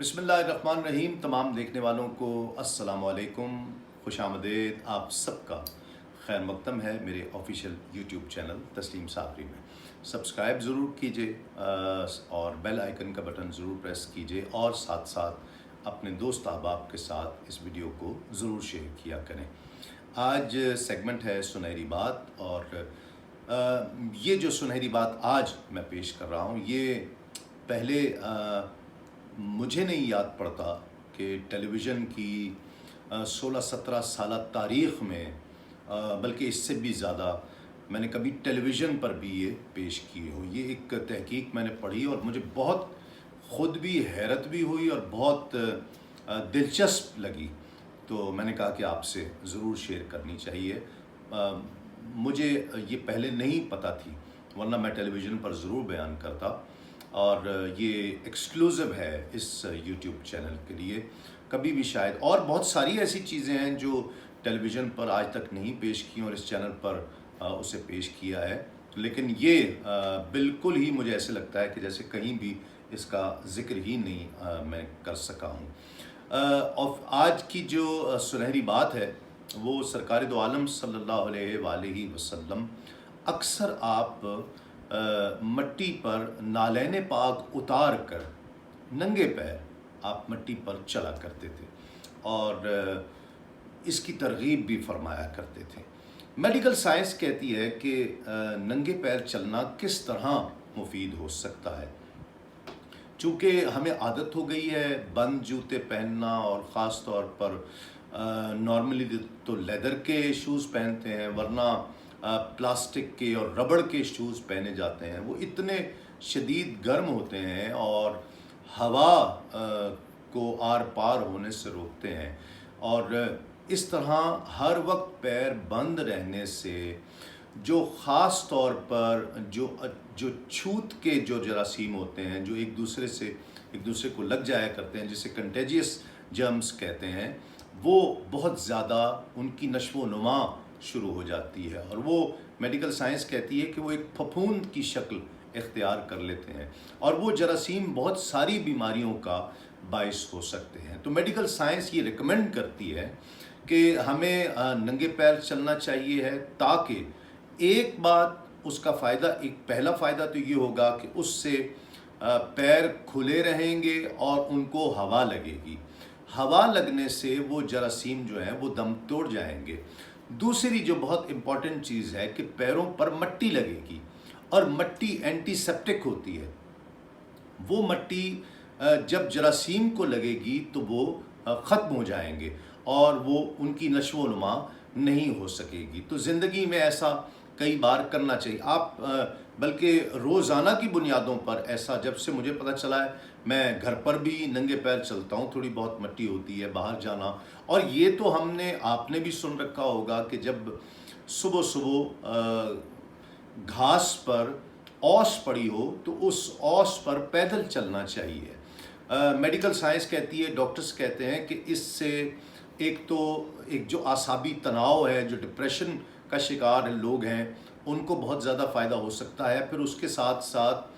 बिस्मिल्लाहिर्रहमानिर्रहीम। तमाम देखने वालों को अस्सलाम वालेकुम, खुश आमदेद। आप सबका खैर मकदम है मेरे ऑफिशियल यूट्यूब चैनल तस्लीम साबरी में। सब्सक्राइब ज़रूर कीजिए और बेल आइकन का बटन ज़रूर प्रेस कीजिए और साथ साथ अपने दोस्त अहबाब के साथ इस वीडियो को ज़रूर शेयर किया करें। आज सेगमेंट है सुनहरी बात और ये जो सुनहरी बात आज मैं पेश कर रहा हूँ ये पहले मुझे नहीं याद पड़ता कि टेलीविज़न की 16-17 साल तारीख़ में बल्कि इससे भी ज़्यादा मैंने कभी टेलीविज़न पर भी ये पेश की हो। ये एक तहकीक मैंने पढ़ी और मुझे बहुत ख़ुद भी हैरत भी हुई और बहुत दिलचस्प लगी, तो मैंने कहा कि आपसे ज़रूर शेयर करनी चाहिए। मुझे ये पहले नहीं पता थी, वरना मैं टेलीविज़न पर ज़रूर बयान करता, और ये एक्सक्लूसिव है इस यूट्यूब चैनल के लिए। कभी भी शायद और बहुत सारी ऐसी चीज़ें हैं जो टेलीविज़न पर आज तक नहीं पेश की और इस चैनल पर उसे पेश किया है, लेकिन ये बिल्कुल ही मुझे ऐसे लगता है कि जैसे कहीं भी इसका ज़िक्र ही नहीं मैं कर सका हूँ। और आज की जो सुनहरी बात है वो सरकार दो आलम सल्लल्लाहु अलैहि वसल्लम अक्सर आप मट्टी पर नालैने पाक उतार कर नंगे पैर आप मट्टी पर चला करते थे और इसकी तरगीब भी फरमाया करते थे। मेडिकल साइंस कहती है कि नंगे पैर चलना किस तरह मुफीद हो सकता है। चूँकि हमें आदत हो गई है बंद जूते पहनना और ख़ास तौर पर नॉर्मली तो लेदर के शूज़ पहनते हैं, वरना प्लास्टिक के और रबड़ के शूज़ पहने जाते हैं। वो इतने शदीद गर्म होते हैं और हवा को आर पार होने से रोकते हैं, और इस तरह हर वक्त पैर बंद रहने से जो ख़ास तौर पर जो छूत के जो जरासीम होते हैं जो एक दूसरे को लग जाया करते हैं, जिसे कंटेजियस जर्म्स कहते हैं, वो बहुत ज़्यादा उनकी नश्व नुमा शुरू हो जाती है और वो मेडिकल साइंस कहती है कि वो एक फफूंद की शक्ल इख्तियार कर लेते हैं और वो जरासीम बहुत सारी बीमारियों का बाइस हो सकते हैं। तो मेडिकल साइंस ये रिकमेंड करती है कि हमें नंगे पैर चलना चाहिए है, ताकि एक बात उसका फ़ायदा, एक पहला फ़ायदा तो ये होगा कि उससे पैर खुले रहेंगे और उनको हवा लगेगी। हवा लगने से वो जरासीम जो है वो दम तोड़ जाएंगे। दूसरी जो बहुत इम्पॉर्टेंट चीज़ है कि पैरों पर मट्टी लगेगी और मट्टी एंटीसेप्टिक होती है। वो मट्टी जब जरासीम को लगेगी तो वो ख़त्म हो जाएंगे और वो उनकी नश्व नुमा नहीं हो सकेगी। तो ज़िंदगी में ऐसा कई बार करना चाहिए। आप बल्कि रोज़ाना की बुनियादों पर ऐसा, जब से मुझे पता चला है मैं घर पर भी नंगे पैर चलता हूँ। थोड़ी बहुत मट्टी होती है बाहर जाना, और ये तो आपने भी सुन रखा होगा कि जब सुबह सुबह घास पर औस पड़ी हो तो उस औस पर पैदल चलना चाहिए। मेडिकल साइंस कहती है, डॉक्टर्स कहते हैं कि इससे एक जो आसाबी तनाव है, जो डिप्रेशन का शिकार लोग हैं, उनको बहुत ज़्यादा फ़ायदा हो सकता है। फिर उसके साथ साथ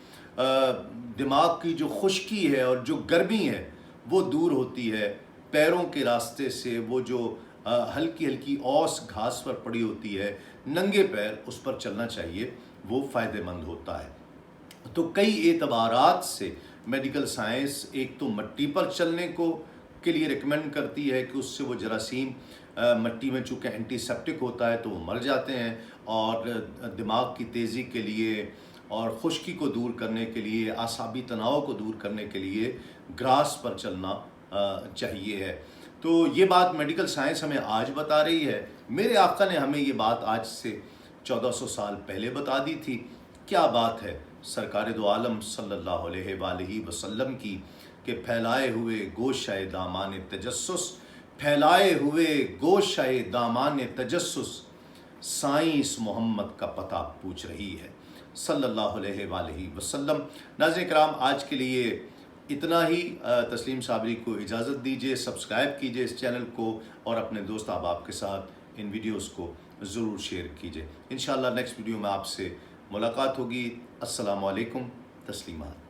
दिमाग की जो खुश्की है और जो गर्मी है वो दूर होती है। पैरों के रास्ते से वो जो हल्की हल्की औस घास पर पड़ी होती है, नंगे पैर उस पर चलना चाहिए, वो फ़ायदेमंद होता है। तो कई एतबारात से मेडिकल साइंस एक तो मट्टी पर चलने के लिए रिकमेंड करती है कि उससे वो जरासीम मट्टी में चूँकि एंटीसेप्टिक होता है तो वो मर जाते हैं, और दिमाग की तेज़ी के लिए और खुश्की को दूर करने के लिए, आसाबी तनाव को दूर करने के लिए ग्रास पर चलना चाहिए है। तो ये बात मेडिकल साइंस हमें आज बता रही है। मेरे आका ने हमें ये बात आज से 1400 साल पहले बता दी थी। क्या बात है सरकार दो आलम सल्लल्लाहु अलैहि वसल्लम की कि फैलाए हुए गोशाए दामान तजस्सुस, फैलाए हुए गोशाए दामान तजस्सुस साइंस मोहम्मद का पता पूछ रही है सल्लल्लाहु अलैहि वसल्लम। नाज़रीन किराम, आज के लिए इतना ही। तस्लीम साबरी को इजाज़त दीजिए। सब्सक्राइब कीजिए इस चैनल को और अपने दोस्त अहबाब के साथ इन वीडियोस को ज़रूर शेयर कीजिए। इंशाअल्लाह नेक्स्ट वीडियो में आपसे मुलाकात होगी। अस्सलामु अलैकुम। तस्लीमात।